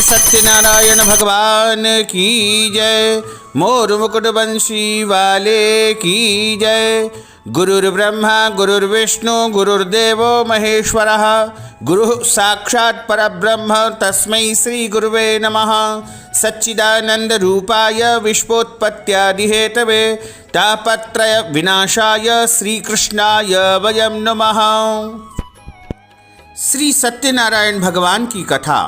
सत्यनारायण भगवान की जय। मोर मुकुट बंशी वाले की जय। गुरुर्ब्रह्मा गुरुर्विष्णु गुरुर्देवो महेश्वरः। गुरुः साक्षात् परब्रह्म तस्मै श्री गुरुवे नमः। सच्चिदानंद रूपाय विश्वोत्पत्त्यादिहेतवे तापत्रय विनाशाय श्रीकृष्णाय वयं नमः। श्री सत्यनारायण भगवान की कथा।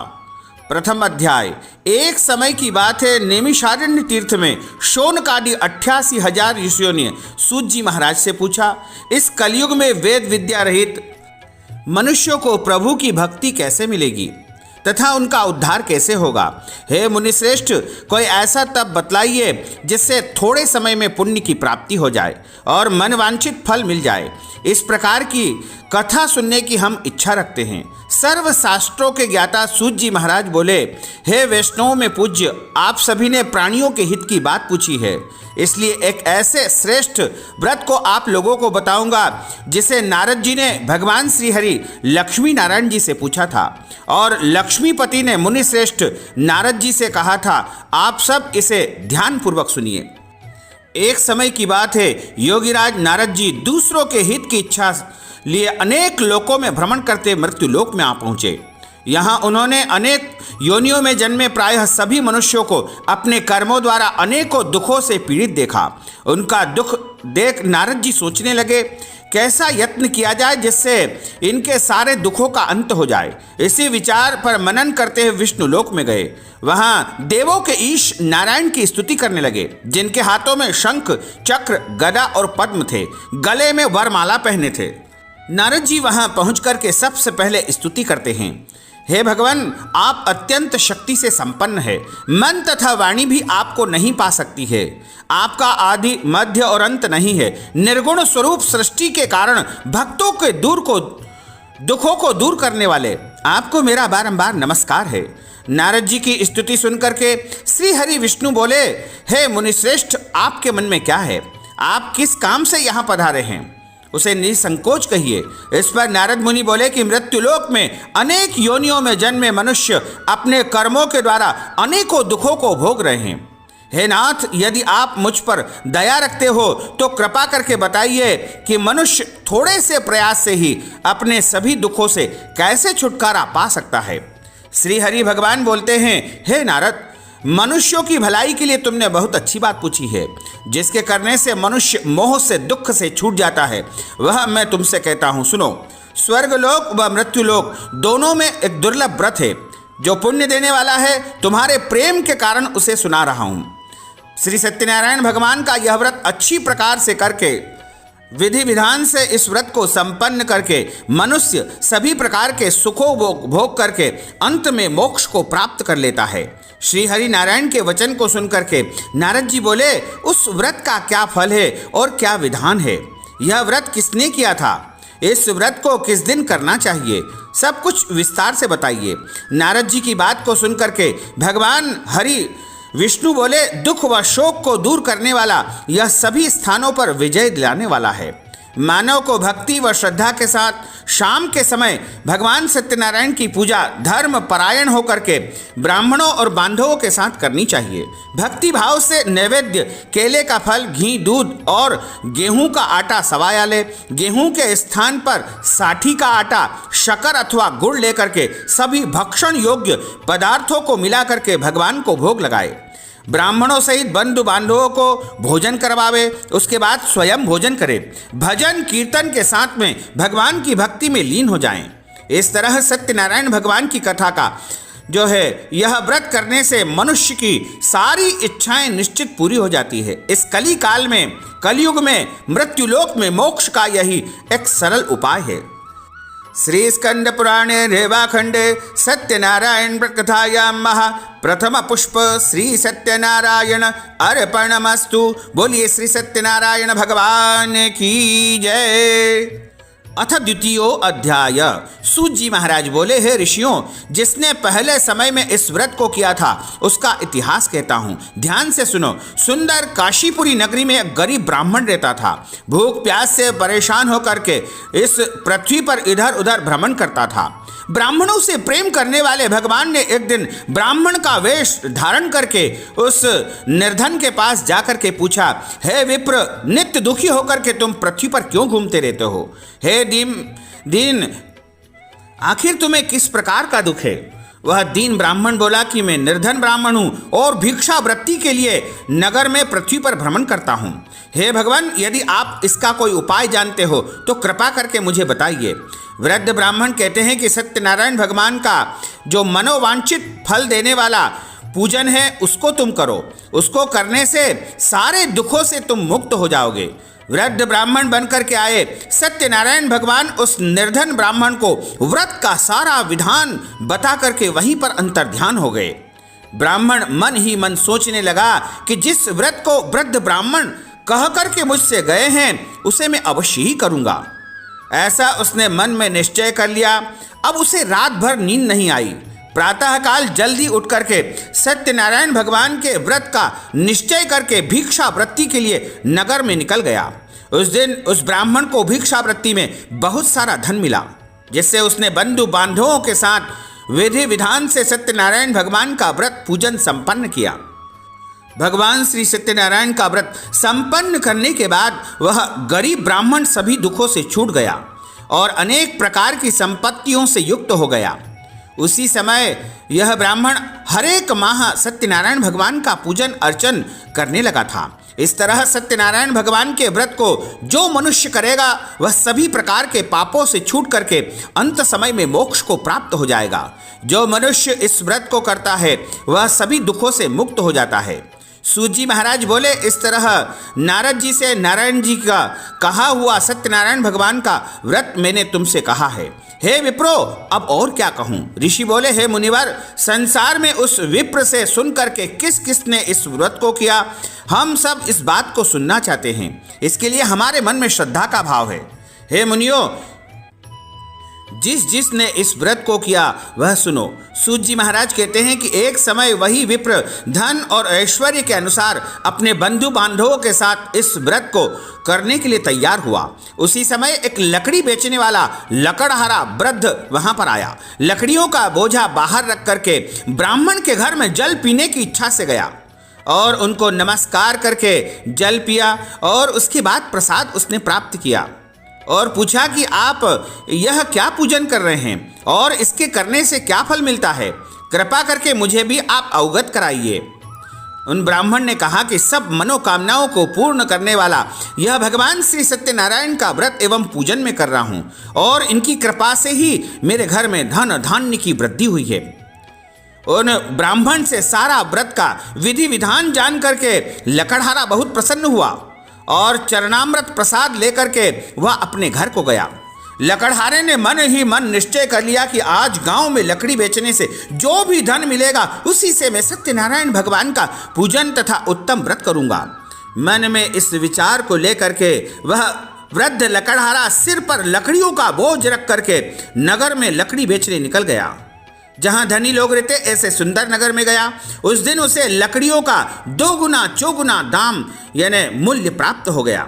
प्रथम अध्याय। एक समय की बात है, नैमिषारण्य तीर्थ में शौनकादि 88,000 ऋषियों ने सूत जी महाराज से पूछा, इस कलयुग में वेद विद्या रहित मनुष्यों को प्रभु की भक्ति कैसे मिलेगी तथा उनका उद्धार कैसे होगा। हे मुनिश्रेष्ठ, कोई ऐसा तप बतलाइए जिससे थोड़े समय में पुण्य की प्राप्ति हो जाए और मनवांछित फल मिल जाए। इस प्रकार की कथा सुनने की हम इच्छा रखते हैं। सर्व शास्त्रों के ज्ञाता सूत जी महाराज बोले, हे वैष्णव में पूज्य, आप सभी ने प्राणियों के हित की बात पूछी है, इसलिए एक ऐसे श्रेष्ठ व्रत को आप लोगों को बताऊंगा जिसे नारद जी ने भगवान श्री हरि लक्ष्मी नारायण जी से पूछा था और लक्ष्मीपति ने मुनि श्रेष्ठ नारद जी से कहा था। आप सब इसे ध्यानपूर्वक सुनिए। एक समय की बात है, योगीराज नारद जी दूसरों के हित की इच्छा लिए अनेक लोकों में भ्रमण करते मृत्यु लोक में आ पहुंचे। यहाँ उन्होंने अनेक योनियों में जन्मे प्रायः सभी मनुष्यों को अपने कर्मों द्वारा अनेकों दुखों से पीड़ित देखा। उनका दुख देख नारद जी सोचने लगे, कैसा यत्न किया जाए जिससे इनके सारे दुखों का अंत हो जाए। इसी विचार पर मनन करते हुए विष्णु लोक में गए। वहाँ देवों के ईश नारायण की स्तुति करने लगे, जिनके हाथों में शंख चक्र गदा और पद्म थे, गले में वरमाला पहने थे। नारद जी वहां पहुंच करके सबसे पहले स्तुति करते हैं, हे भगवान, आप अत्यंत शक्ति से संपन्न है, मन तथा वाणी भी आपको नहीं पा सकती है। आपका आदि मध्य और अंत नहीं है। निर्गुण स्वरूप सृष्टि के कारण भक्तों के दुखों को दूर करने वाले आपको मेरा बारंबार नमस्कार है। नारद जी की स्तुति सुनकर के श्री हरि विष्णु बोले, हे मुनिश्रेष्ठ, आपके मन में क्या है? आप किस काम से यहाँ पधारे हैं? उसे निसंकोच कहिए। इस पर नारद मुनि बोले कि मृत्युलोक में अनेक योनियों में जन्मे मनुष्य अपने कर्मों के द्वारा अनेकों दुखों को भोग रहे हैं। हे नाथ, यदि आप मुझ पर दया रखते हो तो कृपा करके बताइए कि मनुष्य थोड़े से प्रयास से ही अपने सभी दुखों से कैसे छुटकारा पा सकता है। श्री हरि भगवान बोलते हैं, हे नारद, मनुष्यों की भलाई के लिए तुमने बहुत अच्छी बात पूछी है। जिसके करने से मनुष्य मोह से दुख से छूट जाता है, वह मैं तुमसे कहता हूँ, सुनो। स्वर्गलोक व मृत्युलोक दोनों में एक दुर्लभ व्रत है जो पुण्य देने वाला है। तुम्हारे प्रेम के कारण उसे सुना रहा हूँ। श्री सत्यनारायण भगवान का यह व्रत अच्छी प्रकार से करके, विधि विधान से इस व्रत को संपन्न करके मनुष्य सभी प्रकार के सुखों भोग करके अंत में मोक्ष को प्राप्त कर लेता है। श्री हरि नारायण के वचन को सुनकर के नारद जी बोले, उस व्रत का क्या फल है और क्या विधान है? यह व्रत किसने किया था? इस व्रत को किस दिन करना चाहिए? सब कुछ विस्तार से बताइए। नारद जी की बात को सुनकर के भगवान हरि विष्णु बोले, दुख व शोक को दूर करने वाला यह सभी स्थानों पर विजय दिलाने वाला है। मानव को भक्ति व श्रद्धा के साथ शाम के समय भगवान सत्यनारायण की पूजा धर्म परायण होकर के ब्राह्मणों और बांधवों के साथ करनी चाहिए। भक्ति भाव से नैवेद्य केले का फल, घी, दूध और गेहूं का आटा सवाया ले। गेहूं के स्थान पर साठी का आटा, शक्कर अथवा गुड़ लेकर के सभी भक्षण योग्य पदार्थों को मिला करके भगवान को भोग लगाए। ब्राह्मणों सहित बंधु बांधवों को भोजन करवावे, उसके बाद स्वयं भोजन करे। भजन कीर्तन के साथ में भगवान की भक्ति में लीन हो जाएं। इस तरह सत्यनारायण भगवान की कथा का जो है, यह व्रत करने से मनुष्य की सारी इच्छाएं निश्चित पूरी हो जाती है। इस कली काल में, कलयुग में, मृत्युलोक में मोक्ष का यही एक सरल उपाय है। श्री स्कंद पुराणे रेवाखंडे सत्यनारायण कथायां महा प्रथम पुष्प श्री सत्यनारायण अर्पणमस्तु। बोलिए श्री सत्यनारायण भगवान की जय। अथ द्वितीयो अध्याय। सूत जी महाराज बोले, हे ऋषियों, जिसने पहले समय में इस व्रत को किया था उसका इतिहास कहता हूँ, ध्यान से सुनो। सुंदर काशीपुरी नगरी में एक गरीब ब्राह्मण रहता था। भूख प्यास से परेशान होकर के इस पृथ्वी पर इधर उधर भ्रमण करता था। ब्राह्मणों से प्रेम करने वाले भगवान ने एक दिन ब्राह्मण का वेश धारण करके उस निर्धन के पास जाकर के पूछा, हे विप्र, नित्य दुखी होकर के तुम पृथ्वी पर क्यों घूमते रहते हो? हे दीन, आखिर तुम्हें किस प्रकार का दुख है? वह दीन ब्राह्मण बोला कि मैं निर्धन ब्राह्मण हूँ और भिक्षावृत्ति के लिए नगर में पृथ्वी पर भ्रमण करता हूँ। हे भगवान, यदि आप इसका कोई उपाय जानते हो तो कृपा करके मुझे बताइए। वृद्ध ब्राह्मण कहते हैं कि सत्यनारायण भगवान का जो मनोवांछित फल देने वाला पूजन है उसको तुम करो। उसको करने से सारे दुखों से तुम मुक्त हो जाओगे। वृद्ध ब्राह्मण बनकर के आए सत्यनारायण भगवान उस निर्धन ब्राह्मण को व्रत का सारा विधान बता करके वहीं पर अंतर्ध्यान हो गए। ब्राह्मण मन ही मन सोचने लगा कि जिस व्रत को वृद्ध ब्राह्मण कह करके मुझसे गए हैं उसे मैं अवश्य ही करूंगा। ऐसा उसने मन में निश्चय कर लिया। अब उसे रात भर नींद नहीं आई। प्रातःकाल जल्दी उठ करके सत्यनारायण भगवान के व्रत का निश्चय करके भिक्षावृत्ति के लिए नगर में निकल गया। उस दिन उस ब्राह्मण को भिक्षावृत्ति में बहुत सारा धन मिला, जिससे उसने बंधु बांधवों के साथ विधि विधान से सत्यनारायण भगवान का व्रत पूजन संपन्न किया। भगवान श्री सत्यनारायण का व्रत संपन्न करने के बाद वह गरीब ब्राह्मण सभी दुखों से छूट गया और अनेक प्रकार की संपत्तियों से युक्त हो गया। उसी समय यह ब्राह्मण हरेक माह सत्यनारायण भगवान का पूजन अर्चन करने लगा था। इस तरह सत्यनारायण भगवान के व्रत को जो मनुष्य करेगा वह सभी प्रकार के पापों से छूट करके अंत समय में मोक्ष को प्राप्त हो जाएगा। जो मनुष्य इस व्रत को करता है वह सभी दुखों से मुक्त हो जाता है। सूत जी महाराज बोले, इस तरह नारद जी से नारायण जी का कहा हुआ सत्यनारायण भगवान का व्रत मैंने तुमसे कहा है। हे विप्रो, अब और क्या कहूँ? ऋषि बोले, हे मुनिवर, संसार में उस विप्र से सुन करके किस किस ने इस व्रत को किया, हम सब इस बात को सुनना चाहते हैं। इसके लिए हमारे मन में श्रद्धा का भाव है। हे मुनियों, जिस ने इस व्रत को किया वह सुनो। सूत जी महाराज कहते हैं कि एक समय वही विप्र धन और ऐश्वर्य के अनुसार अपने बंधु बांधवों के साथ इस व्रत को करने के लिए तैयार हुआ। उसी समय एक लकड़ी बेचने वाला लकड़हारा वृद्ध वहां पर आया। लकड़ियों का बोझा बाहर रख करके ब्राह्मण के घर में जल पीने की इच्छा से गया और उनको नमस्कार करके जल पिया और उसके बाद प्रसाद उसने प्राप्त किया और पूछा कि आप यह क्या पूजन कर रहे हैं और इसके करने से क्या फल मिलता है? कृपा करके मुझे भी आप अवगत कराइए। उन ब्राह्मण ने कहा कि सब मनोकामनाओं को पूर्ण करने वाला यह भगवान श्री सत्यनारायण का व्रत एवं पूजन में कर रहा हूँ और इनकी कृपा से ही मेरे घर में धन धान्य की वृद्धि हुई है। उन ब्राह्मण से सारा व्रत का विधि विधान जान करके लकड़हारा बहुत प्रसन्न हुआ और चरणामृत प्रसाद लेकर के वह अपने घर को गया। लकड़हारे ने मन ही मन निश्चय कर लिया कि आज गांव में लकड़ी बेचने से जो भी धन मिलेगा उसी से मैं सत्यनारायण भगवान का पूजन तथा उत्तम व्रत करूंगा। मन में इस विचार को लेकर के वह वृद्ध लकड़हारा सिर पर लकड़ियों का बोझ रख करके नगर में लकड़ी बेचने निकल गया। जहां धनी लोग रहते ऐसे सुंदर नगर में गया। उस दिन उसे लकड़ियों का 2 गुना 4 गुना दाम यानी मूल्य प्राप्त हो गया।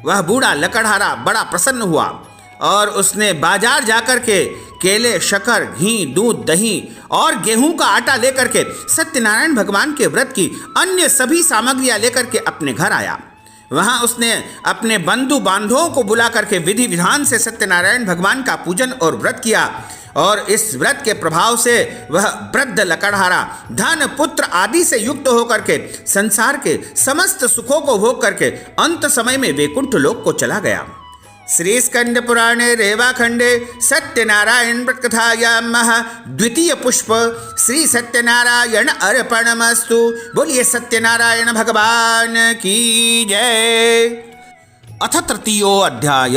वह बूढ़ा लकड़हारा बड़ा प्रसन्न हुआ और उसने बाजार जाकर के केले, शक्कर, घी, दूध, दही और गेहूं का आटा लेकर के सत्यनारायण भगवान के व्रत की अन्य सभी सामग्रियां लेकर के अपने घर आया। वहां उसने अपने बंधु बांधवों को बुला करके विधि विधान से सत्यनारायण भगवान का पूजन और व्रत किया और इस व्रत के प्रभाव से वह वृद्ध लकड़हारा धन, पुत्र आदि से युक्त होकर के संसार के समस्त सुखों को भोग करके अंत समय में वैकुंठ लोक को चला गया। श्री स्कंद पुराणे रेवाखंडे सत्यनारायण व्रत कथायां द्वितीय पुष्प श्री सत्यनारायण अर्पणमस्तु। बोलिए सत्यनारायण भगवान की जय। अथ तृतीयो अध्याय।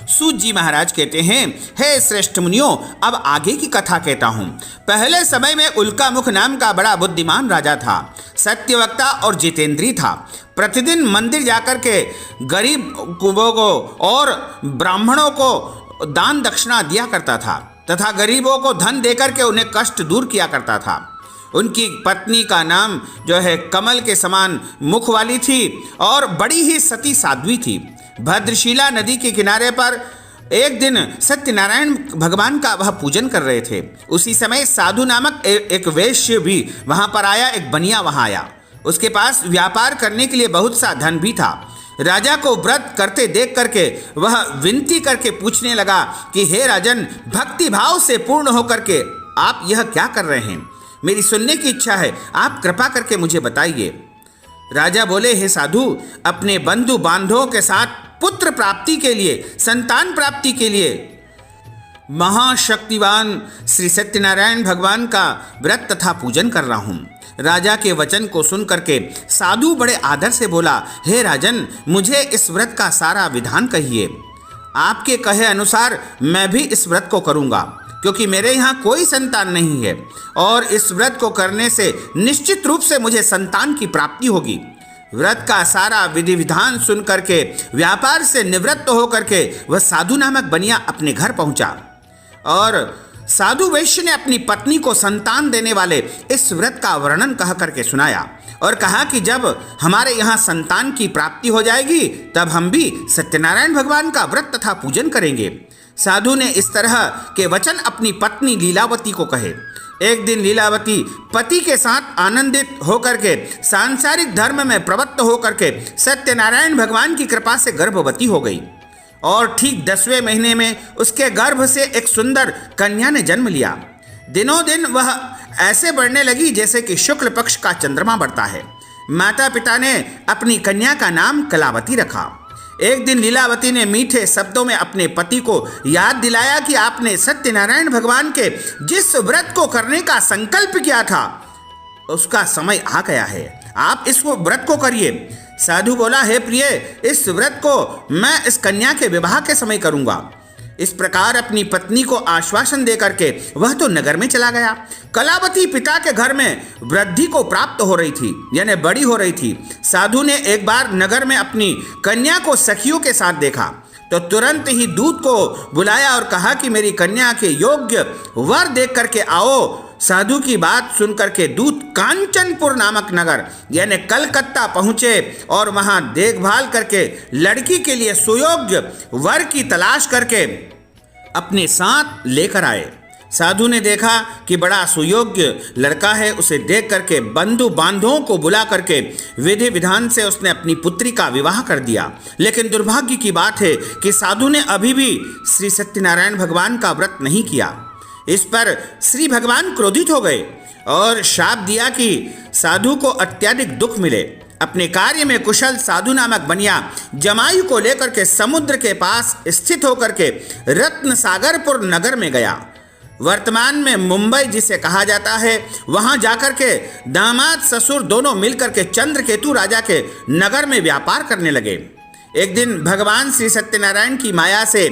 सूत जी महाराज कहते हैं, हे श्रेष्ठ मुनियों, अब आगे की कथा कहता हूँ। पहले समय में उल्कामुख नाम का बड़ा बुद्धिमान राजा था। सत्यवक्ता और जितेंद्री था। प्रतिदिन मंदिर जाकर के गरीब कुबों को और ब्राह्मणों को दान दक्षिणा दिया करता था तथा गरीबों को धन देकर के उन्हें कष्ट दूर किया करता था। उनकी पत्नी का नाम जो है कमल के समान मुख वाली थी और बड़ी ही सती साध्वी थी। भद्रशिला नदी के किनारे पर एक दिन सत्यनारायण भगवान का वह पूजन कर रहे थे। उसी समय साधु नामक एक वैश्य भी वहां पर आया। एक बनिया वहां आया। उसके पास व्यापार करने के लिए बहुत सा धन भी था। राजा को व्रत करते देख करके वह विनती करके पूछने लगा कि हे राजन, भक्ति भाव से पूर्ण होकर के आप यह क्या कर रहे हैं? मेरी सुनने की इच्छा है, आप कृपा करके मुझे बताइए। राजा बोले, हे साधु, अपने बंधु बांधवों के साथ पुत्र प्राप्ति के लिए, संतान प्राप्ति के लिए महाशक्तिवान श्री सत्यनारायण भगवान का व्रत तथा पूजन कर रहा हूँ। राजा के वचन को सुन करके साधु बड़े आदर से बोला, हे राजन, मुझे इस व्रत का सारा विधान कहिए। आपके कहे अनुसार मैं भी इस व्रत को करूँगा, क्योंकि मेरे यहाँ कोई संतान नहीं है और इस व्रत को करने से निश्चित रूप से मुझे संतान की प्राप्ति होगी। व्रत का सारा विधि विधान सुन करके व्यापार से निवृत्त होकर के वह साधु नामक बनिया अपने घर पहुंचा और साधु वैश्य ने अपनी पत्नी को संतान देने वाले इस व्रत का वर्णन कह करके सुनाया और कहा कि जब हमारे यहाँ संतान की प्राप्ति हो जाएगी तब हम भी सत्यनारायण भगवान का व्रत तथा पूजन करेंगे। साधु ने इस तरह के वचन अपनी पत्नी लीलावती को कहे। एक दिन लीलावती पति के साथ आनंदित होकर के सांसारिक धर्म में प्रवृत्त होकर के सत्यनारायण भगवान की कृपा से गर्भवती हो गई और ठीक 10वें महीने में उसके गर्भ से एक सुंदर कन्या ने जन्म लिया। दिनों दिन वह ऐसे बढ़ने लगी जैसे कि शुक्ल पक्ष का चंद्रमा बढ़ता है। माता पिता ने अपनी कन्या का नाम कलावती रखा। एक दिन लीलावती ने मीठे शब्दों में अपने पति को याद दिलाया कि आपने सत्यनारायण भगवान के जिस व्रत को करने का संकल्प किया था उसका समय आ गया है, आप इस व्रत को करिए। साधु बोला, हे प्रिय, इस व्रत को मैं इस कन्या के विवाह के समय करूंगा। इस प्रकार अपनी पत्नी को आश्वासन देकर के वह तो नगर में चला गया। कलावती पिता के घर में वृद्धि को प्राप्त हो रही थी, यानी बड़ी हो रही थी। साधु ने एक बार नगर में अपनी कन्या को सखियों के साथ देखा तो तुरंत ही दूत को बुलाया और कहा कि मेरी कन्या के योग्य वर देख करके आओ। साधु की बात सुनकर के दूत कांचनपुर नामक नगर यानी कलकत्ता पहुंचे और वहां देखभाल करके लड़की के लिए सुयोग्य वर की तलाश करके अपने साथ लेकर आए। साधु ने देखा कि बड़ा सुयोग्य लड़का है। उसे देख करके बंधु बांधवों को बुला करके विधि विधान से उसने अपनी पुत्री का विवाह कर दिया। लेकिन दुर्भाग्य की बात है कि साधु ने अभी भी श्री सत्यनारायण भगवान का व्रत नहीं किया। इस पर श्री भगवान क्रोधित हो गए और शाप दिया कि साधु को अत्यधिक दुख मिले। अपने कार्य में कुशल साधु नामक बनिया जमाई को लेकर के समुद्र के पास स्थित होकर के रत्न सागरपुर नगर में गया। वर्तमान में मुंबई जिसे कहा जाता है, वहां जाकर के दामाद ससुर दोनों मिलकर के चंद्रकेतु राजा के नगर में व्यापार करने लगे। एक दिन भगवान श्री सत्यनारायण की माया से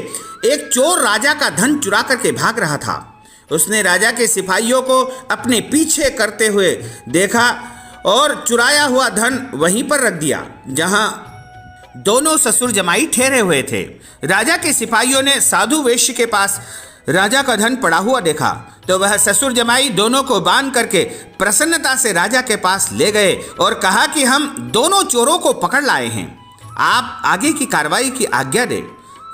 एक चोर राजा का धन चुरा करके भाग रहा था। उसने राजा के सिपाहियों को अपने पीछे करते हुए देखा और चुराया हुआ धन वहीं पर रख दिया जहां दोनों ससुर जमाई ठहरे हुए थे। राजा के सिपाहियों ने साधु वैश्य के पास राजा का धन पड़ा हुआ देखा तो वह ससुर जमाई दोनों को बांध करके प्रसन्नता से राजा के पास ले गए और कहा कि हम दोनों चोरों को पकड़ लाए हैं, आप आगे की कार्रवाई की आज्ञा दें।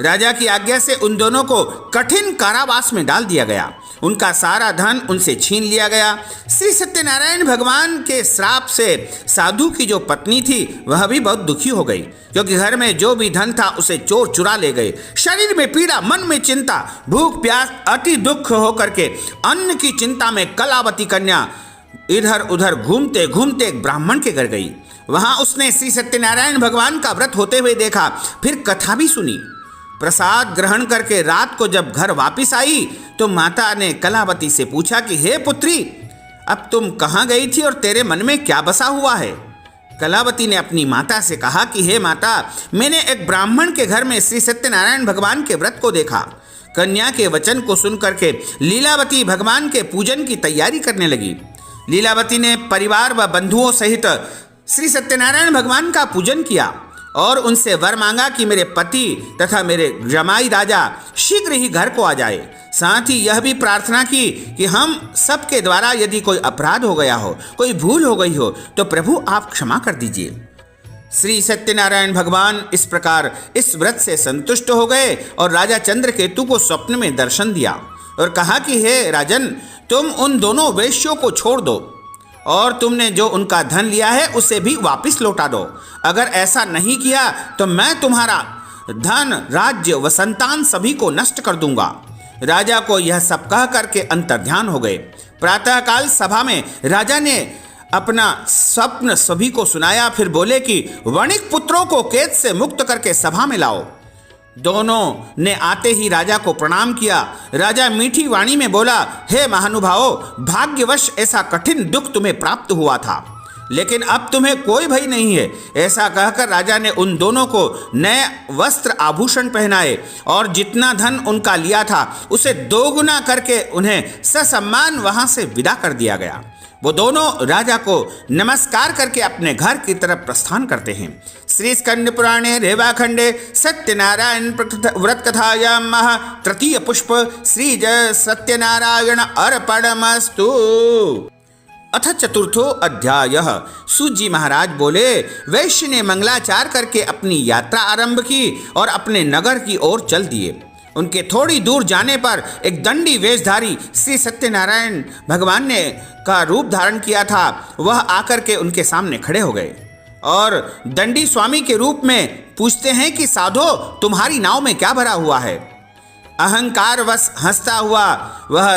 राजा की आज्ञा से उन दोनों को कठिन कारावास में डाल दिया गया। उनका सारा धन उनसे छीन लिया गया। श्री सत्यनारायण भगवान के श्राप से साधु की जो पत्नी थी वह भी बहुत दुखी हो गई, क्योंकि घर में जो भी धन था उसे चोर चुरा ले गए। शरीर में पीड़ा, मन में चिंता, भूख प्यास, अति दुख होकर के अन्न की चिंता में कलावती कन्या इधर उधर घूमते घूमते एक ब्राह्मण के घर गई। वहां उसने श्री सत्यनारायण भगवान का व्रत होते हुए देखा, फिर कथा भी सुनी। प्रसाद ग्रहण करके रात को जब घर वापस आई तो माता ने कलावती से पूछा कि हे पुत्री, अब तुम कहाँ गई थी और तेरे मन में क्या बसा हुआ है? कलावती ने अपनी माता से कहा कि हे माता, मैंने एक ब्राह्मण के घर में श्री सत्यनारायण भगवान के व्रत को देखा। कन्या के वचन को सुन करके लीलावती भगवान के पूजन की तैयारी करने लगी। लीलावती ने परिवार व बंधुओं सहित श्री सत्यनारायण भगवान का पूजन किया और उनसे वर मांगा कि मेरे पति तथा मेरे जमाई राजा शीघ्र ही घर को आ जाए। साथ ही यह भी प्रार्थना की कि हम सबके द्वारा यदि कोई अपराध हो गया हो, कोई भूल हो गई हो तो प्रभु आप क्षमा कर दीजिए। श्री सत्यनारायण भगवान इस प्रकार इस व्रत से संतुष्ट हो गए और राजा चंद्रकेतु को स्वप्न में दर्शन दिया और कहा कि हे राजन, तुम उन दोनों वेश्यों को छोड़ दो और तुमने जो उनका धन लिया है उसे भी वापस लौटा दो। अगर ऐसा नहीं किया तो मैं तुम्हारा धन, राज्य व संतान सभी को नष्ट कर दूंगा। राजा को यह सब कह करके अंतर्ध्यान हो गए। प्रातःकाल सभा में राजा ने अपना स्वप्न सभी को सुनाया। फिर बोले कि वणिक पुत्रों को कैद से मुक्त करके सभा में लाओ। दोनों ने आते ही राजा को प्रणाम किया। राजा मीठी वाणी में बोला, हे महानुभावों, भाग्यवश ऐसा कठिन दुख तुम्हें प्राप्त हुआ था, लेकिन अब तुम्हें कोई भय नहीं है। ऐसा कहकर राजा ने उन दोनों को नए वस्त्र आभूषण पहनाए और जितना धन उनका लिया था उसे दोगुना करके उन्हें ससम्मान वहां से विदा कर दिया गया। वो दोनों राजा को नमस्कार करके अपने घर की तरफ प्रस्थान करते हैं। श्री स्कंद पुराणे रेवाखंडे सत्यनारायण व्रत कथायां तृतीय पुष्प श्री जय सत्यनारायण अर्पणमस्तु। अथ चतुर्थो अध्याय। सूत जी महाराज बोले, वैश्य ने मंगलाचार करके अपनी यात्रा आरंभ की और अपने नगर की ओर चल दिए। उनके थोड़ी दूर जाने पर एक दंडी वेशधारी श्री सत्यनारायण भगवान ने का रूप धारण किया था, वह आकर के उनके सामने खड़े हो गए और दंडी स्वामी के रूप में पूछते हैं कि साधो, तुम्हारी नाव में क्या भरा हुआ है। अहंकार वश हंसता हुआ वह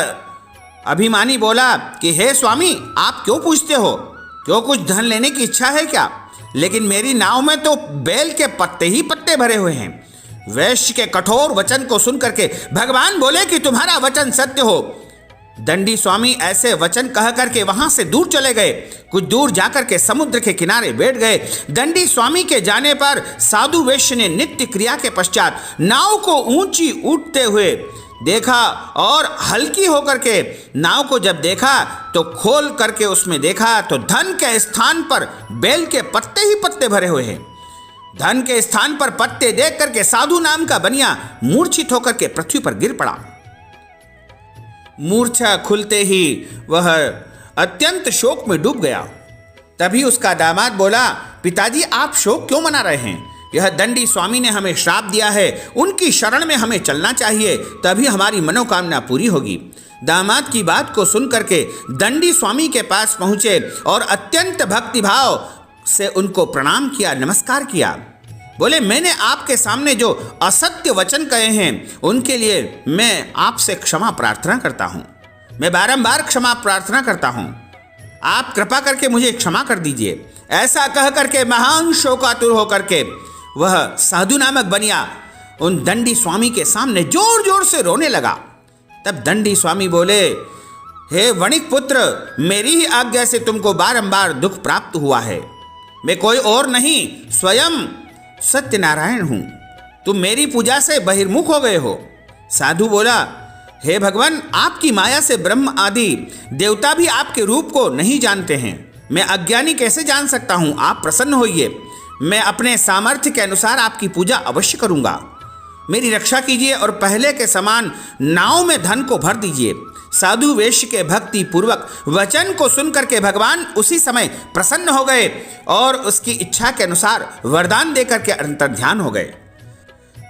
अभिमानी बोला कि हे स्वामी, आप क्यों पूछते हो? क्यों कुछ धन लेने की इच्छा है क्या? लेकिन मेरी नाव में तो बेल के पत्ते ही पत्ते भरे हुए हैं। वैश्य के कठोर वचन को सुनकर के भगवान बोले कि तुम्हारा वचन सत्य हो। दंडी स्वामी ऐसे वचन कह करके वहां से दूर चले गए। कुछ दूर जाकर के समुद्र के किनारे बैठ गए। दंडी स्वामी के जाने पर साधु वैश्य ने नित्य क्रिया के पश्चात नाव को ऊंची उठते हुए देखा और हल्की होकर के नाव को जब देखा तो खोल करके उसमें देखा तो धन के स्थान पर बेल के पत्ते ही पत्ते भरे हुए हैं। धन के स्थान पर पत्ते देख करके साधु नाम का बनिया मूर्छित होकर के पृथ्वी पर गिर पड़ा। मूर्छा खुलते ही वह अत्यंत शोक में डूब गया। तभी उसका दामाद बोला, पिताजी, आप शोक क्यों मना रहे हैं? यह दंडी स्वामी ने हमें श्राप दिया है, उनकी शरण में हमें चलना चाहिए, तभी हमारी मनोकामना पूरी होगी। दामाद की बात को सुनकर के दंडी स्वामी के पास पहुंचे और अत्यंत भक्तिभाव से उनको प्रणाम किया, नमस्कार किया। बोले, मैंने आपके सामने जो असत्य वचन कहे हैं उनके लिए मैं आपसे क्षमा प्रार्थना करता हूं। मैं बारंबार क्षमा प्रार्थना करता हूं, आप कृपा करके मुझे क्षमा कर दीजिए। ऐसा कह करके महान शोकातुर होकर के वह साधु नामक बनिया उन दंडी स्वामी के सामने जोर जोर से रोने लगा। तब दंडी स्वामी बोले, हे वणिक पुत्र, मेरी ही आज्ञा से तुमको बारंबार दुख प्राप्त हुआ है। मैं कोई और नहीं, स्वयं सत्यनारायण हूं। तुम मेरी पूजा से बहिर्मुख हो गए हो। साधु बोला, हे भगवान, आपकी माया से ब्रह्म आदि देवता भी आपके रूप को नहीं जानते हैं। मैं अज्ञानी कैसे जान सकता हूं? आप प्रसन्न होइए, मैं अपने सामर्थ्य के अनुसार आपकी पूजा अवश्य करूंगा। मेरी रक्षा कीजिए और पहले के समान नाव में धन को भर दीजिए। साधु वेश्य के भक्ति पूर्वक वचन को सुनकर के भगवान उसी समय प्रसन्न हो गए और उसकी इच्छा के अनुसार वरदान देकर के अंतर्ध्यान हो गए।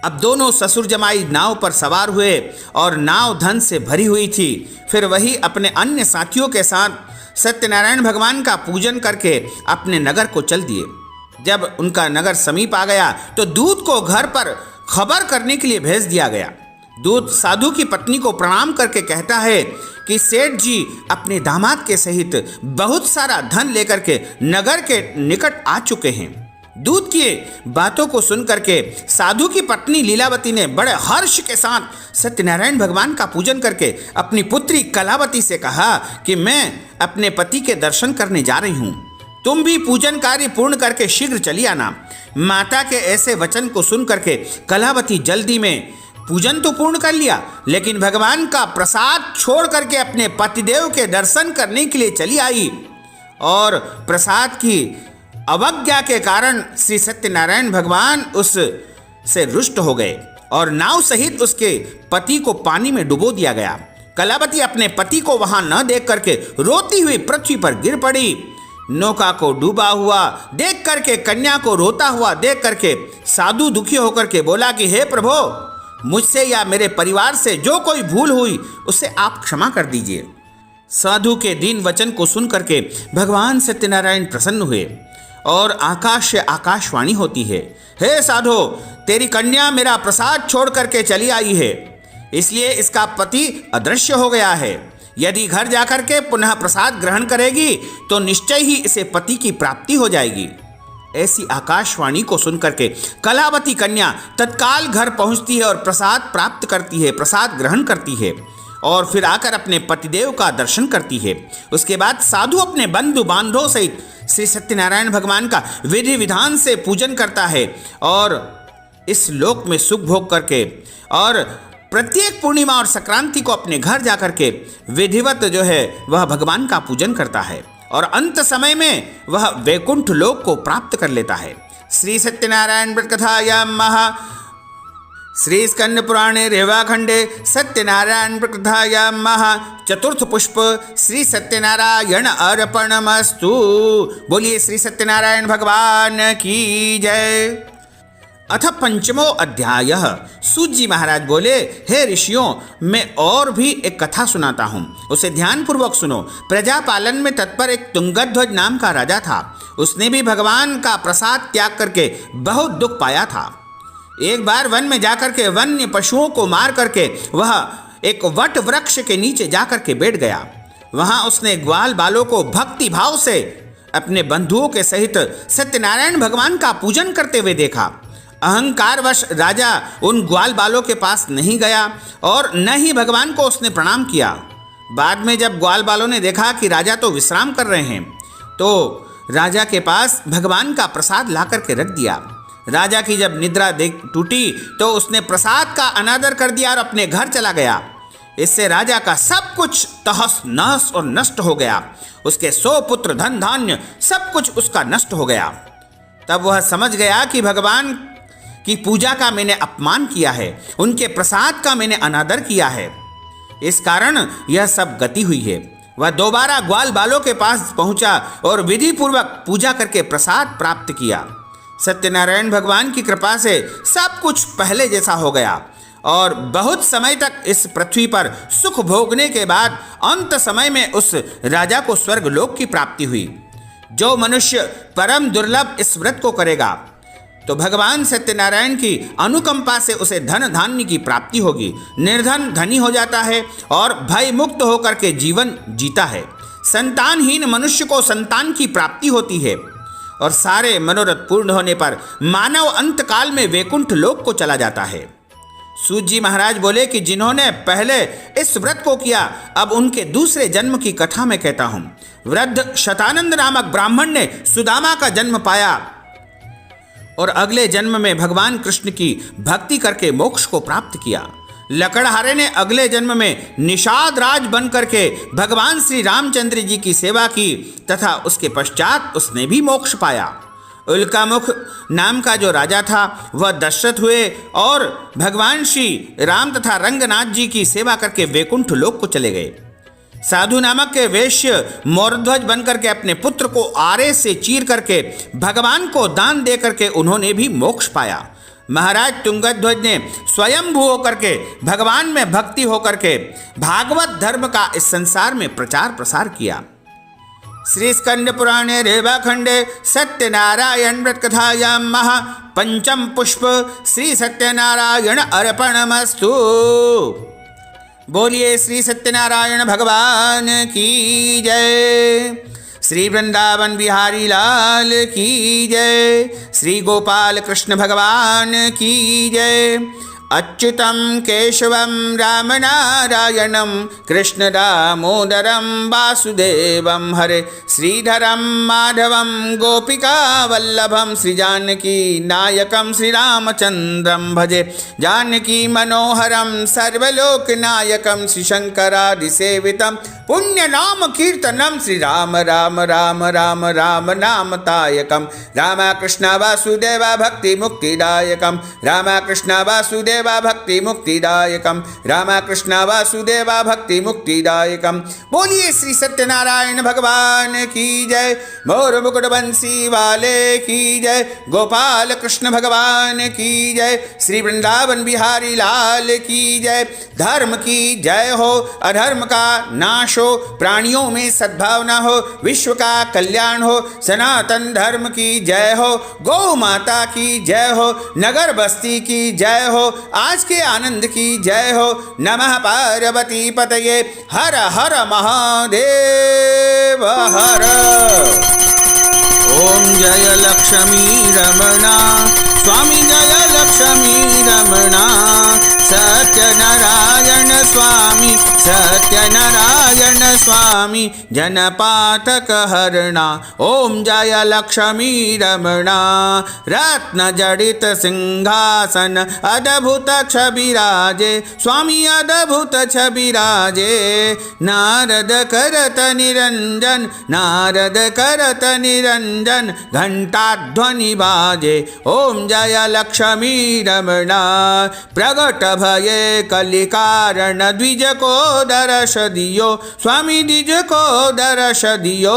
अब दोनों ससुर जमाई नाव पर सवार हुए और नाव धन से भरी हुई थी। फिर वही अपने अन्य साथियों के साथ सत्यनारायण भगवान का पूजन करके अपने नगर को चल दिए। जब उनका नगर समीप आ गया तो दूत को घर पर खबर करने के लिए भेज दिया गया। दूत साधु की पत्नी को प्रणाम करके कहता है कि सेठ जी अपने दामाद के सहित बहुत सारा धन लेकर के नगर के निकट आ चुके हैं। दूत की बातों को सुनकर के साधु की पत्नी लीलावती ने बड़े हर्ष के साथ सत्यनारायण भगवान का पूजन करके अपनी पुत्री कलावती से कहा कि मैं अपने पति के दर्शन करने जा रही हूँ, तुम भी पूजन कार्य पूर्ण करके शीघ्र चली आना। माता के ऐसे वचन को सुन करके कलावती जल्दी में पूजन तो पूर्ण कर लिया, लेकिन भगवान का प्रसाद छोड़ करके अपने पतिदेव के दर्शन करने के लिए चली आई और प्रसाद की अवज्ञा के कारण श्री सत्यनारायण भगवान उस से रुष्ट हो गए और नाव सहित उसके पति को पानी में डुबो दिया गया। कलावती अपने पति को वहां न देख करके रोती हुई पृथ्वी पर गिर पड़ी। नौका को डूबा हुआ देख करके, कन्या को रोता हुआ देख करके साधु दुखी होकर के बोला कि हे प्रभु, मुझसे या मेरे परिवार से जो कोई भूल हुई उसे आप क्षमा कर दीजिए। साधु के दीन वचन को सुन करके भगवान सत्यनारायण प्रसन्न हुए और आकाश से आकाशवाणी होती है, हे साधु, तेरी कन्या मेरा प्रसाद छोड़ करके चली आई है, इसलिए इसका पति अदृश्य हो गया है। यदि घर जाकर के पुनः प्रसाद ग्रहण करेगी तो निश्चय ही इसे पति की प्राप्ति हो जाएगी। ऐसी आकाशवाणी को सुनकर के कलावती कन्या तत्काल घर पहुंचती है और प्रसाद प्राप्त करती है, प्रसाद ग्रहण करती है और फिर आकर अपने पतिदेव का दर्शन करती है। उसके बाद साधु अपने बंधु बांधवों सहित श्री सत्यनारायण भगवान का विधि विधान से पूजन करता है और इस लोक में सुख भोग करके और प्रत्येक पूर्णिमा और संक्रांति को अपने घर जाकर के विधिवत जो है वह भगवान का पूजन करता है और अंत समय में वह वैकुंठ लोक को प्राप्त कर लेता है। श्री सत्यनारायण व्रत कथायां श्री स्कंद पुराणे रेवाखंडे सत्यनारायण व्रत कथायां चतुर्थ पुष्प श्री सत्यनारायण अर्पणमस्तु। बोलिए श्री सत्यनारायण भगवान की जय। अथ पंचमो अध्याय। सूत जी महाराज बोले, हे ऋषियों, मैं और भी एक कथा सुनाता हूँ, उसे ध्यानपूर्वक सुनो। प्रजा पालन में तत्पर एक तुंगध्वज नाम का राजा था। उसने भी भगवान का प्रसाद त्याग करके बहुत दुख पाया था। एक बार वन में जाकर के वन्य पशुओं को मार करके वह एक वट वृक्ष के नीचे जाकर के बैठ गया। वहां उसने ग्वाल बालों को भक्ति भाव से अपने बंधुओं के सहित सत्यनारायण भगवान का पूजन करते हुए देखा। अहंकारवश राजा उन ग्वाल बालों के पास नहीं गया और न ही भगवान को उसने प्रणाम किया। बाद में जब ग्वाल बालों ने देखा कि राजा तो विश्राम कर रहे हैं, तो राजा के पास भगवान का प्रसाद ला करके रख दिया। राजा की जब निद्रा टूटी तो उसने प्रसाद का अनादर कर दिया और अपने घर चला गया। इससे राजा का सब कुछ तहस नहस और नष्ट हो गया। उसके 100 पुत्र, धन धान्य सब कुछ उसका नष्ट हो गया। तब वह समझ गया कि भगवान की पूजा का मैंने अपमान किया है, उनके प्रसाद का मैंने अनादर किया है, इस कारण यह सब गति हुई है। वह दोबारा ग्वाल बालों के पास पहुंचा और विधि पूर्वक पूजा करके प्रसाद प्राप्त किया। सत्यनारायण भगवान की कृपा से सब कुछ पहले जैसा हो गया और बहुत समय तक इस पृथ्वी पर सुख भोगने के बाद अंत समय में उस राजा को स्वर्ग लोक की प्राप्ति हुई। जो मनुष्य परम दुर्लभ इस व्रत को करेगा तो भगवान सत्यनारायण की अनुकंपा से उसे धन धान्य की प्राप्ति होगी। निर्धन धनी हो जाता है और भय मुक्त होकर के जीवन जीता है। संतानहीन मनुष्य को संतान की प्राप्ति होती है और सारे मनोरथ पूर्ण होने पर मानव अंत काल में वैकुंठ लोक को चला जाता है। सूत जी महाराज बोले कि जिन्होंने पहले इस व्रत को किया, अब उनके दूसरे जन्म की कथा मैं कहता हूँ। वृद्ध शतानंद नामक ब्राह्मण ने सुदामा का जन्म पाया और अगले जन्म में भगवान कृष्ण की भक्ति करके मोक्ष को प्राप्त किया। लकड़हारे ने अगले जन्म में निषाद राज बन करके भगवान श्री रामचंद्र जी की सेवा की तथा उसके पश्चात उसने भी मोक्ष पाया। उल्कामुख नाम का जो राजा था वह दशरथ हुए और भगवान श्री राम तथा रंगनाथ जी की सेवा करके वैकुंठ लोक को चले गए। साधु नामक के वैश्य मोरध्वज बनकर के अपने पुत्र को आरे से चीर करके भगवान को दान दे करके उन्होंने भी मोक्ष पाया। महाराज तुंगध्वज ने स्वयंभू होकर के भगवान में भक्ति होकर के भागवत धर्म का इस संसार में प्रचार प्रसार किया। श्री स्कंद पुराणे रेवाखंडे सत्यनारायण व्रत कथायां पंचम पुष्प श्री सत्यनारायण अर्पणमस्तु। बोलिए श्री सत्यनारायण भगवान की जय। श्री वृंदावन बिहारी लाल की जय। श्री गोपाल कृष्ण भगवान की जय। अच्युतं केशवं रामनारायणं कृष्ण दामोदरं वासुदेवं हरे श्रीधरं माधवं गोपिकावल्लभं श्रीजानकी नायकं श्रीरामचन्द्रं भजे जानकी मनोहरं सर्वलोकनायकं श्रीशंकरादिसेवितं पुण्य नाम कीर्तनम श्री राम राम राम राम राम नाम तायकम राम कृष्ण वासुदेव भक्ति मुक्तिदायकम राम कृष्ण वासुदेव भक्ति मुक्तिदायकम राम कृष्ण वासुदेव भक्ति मुक्तिदायकम। बोलिए श्री सत्यनारायण भगवान की जय, मोर मुकुट बंसी वाले की जय, गोपाल कृष्ण भगवान की जय, श्री वृंदावन बिहारी लाल की जय। धर्म की जय हो, अधर्म का नाश हो, प्राणियों में सद्भावना हो, विश्व का कल्याण हो, सनातन धर्म की जय हो, गौ माता की जय हो, नगर बस्ती की जय हो, आज के आनंद की जय हो। नमः पार्वती पतये, हर हर महादेव हर। ओम जय लक्ष्मी रमणा स्वामी, जय लक्ष्मी रमणा, सत्यनारायण स्वामी, सत्यनारायण स्वामी, जनपातक हरणा। ओम जय लक्ष्मी रमणा, रत्न जडित सिंहासन अद्भुत छबिराजे, स्वामी अद्भुत छबिराजे। नारद करत निरंजन, नारद करत निरंजन, घंटाध्वनि बाजे। ओम जय लक्ष्मी रमणा, प्रगट भये कलिकारण, द्विज को दर्श दियो, स्वामी द्विज को दर्श दियो।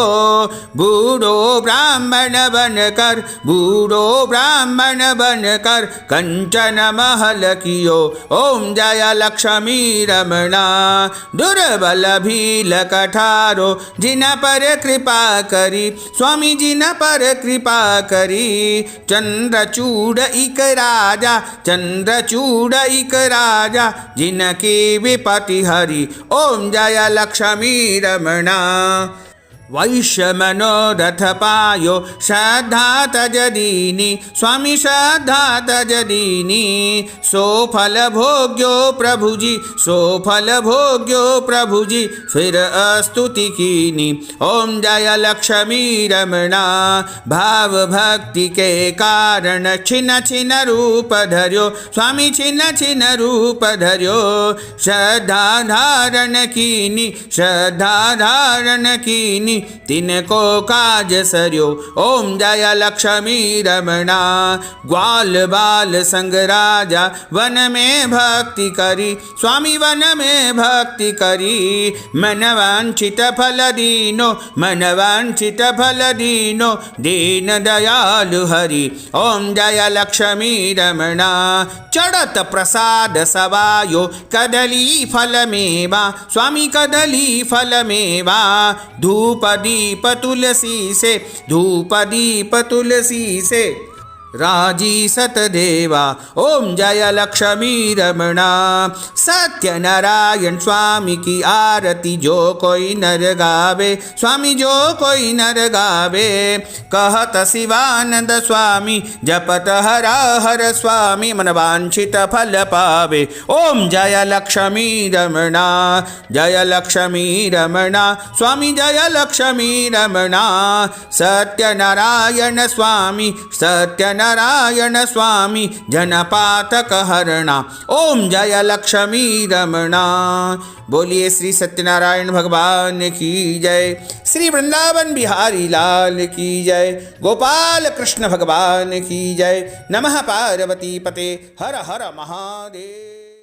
बूढ़ो ब्राह्मण बनकर, बूढ़ो ब्राह्मण बनकर, कंचन महल कियो। ओम जय लक्ष्मी रमणा, दुर्बल भील कठारो, जिन पर कृपा करी, स्वामी जिन पर कृपा करी। चंद्रचूड़ इक राजा, चंद्रचूड़ इक राजा, जिनकी विपति हरि। ओम जय लक्ष्मी रमणा, वैश्य मनोरथ पायो, श्रद्धा तज दीनी, स्वामी श्रद्धा तज दीनी। सो फल भोग्यो प्रभु जी, सो फल भोग्यो प्रभु जी, फिर स्तुति कीनी। ओम जय लक्ष्मी रमणा, भाव भक्ति के कारण छिन छिन रूप धर्यो, स्वामी छिन छिन रूप धर्यो। श्रद्धा धारण कीनी, श्रद्धा धारण कीनी, तिनको काज सर्यो। ओम जय लक्ष्मी रमणा, ग्वाल बाल संग राजा, वन में भक्ति करी, स्वामी वन में भक्ति करी। मन वांछित फल दीनो, मन वांछित फल दीनो, दीन दयालु हरि। ओम जय लक्ष्मी रमणा, चढ़त प्रसाद सवायो, कदली फल मेवा, स्वामी कदली फल मेवा। धूप दीप तुलसी से, धूप दीप तुलसी से, राजी सतदेवा। ओम जय लक्ष्मी रमणा, सत्यनारायण स्वामी की आरती जो कोई नर गावे, स्वामी जो कोई नर गावे। कहत शिवानंद स्वामी, जपत हर हर स्वामी, मन वांछित फल पावे। ओम जय लक्ष्मी रमणा, जय लक्ष्मी रमणा, स्वामी जय लक्ष्मी रमणा। सत्यनारायण स्वामी, सत्यनारायण स्वामी, जनपातक हरणा। ओम जय लक्ष्मी रमणा। बोलिए श्री सत्यनारायण भगवान की जय, श्री वृंदावन बिहारी लाल की जय, गोपाल कृष्ण भगवान की जय। नमः पार्वती पते, हर हर महादेव।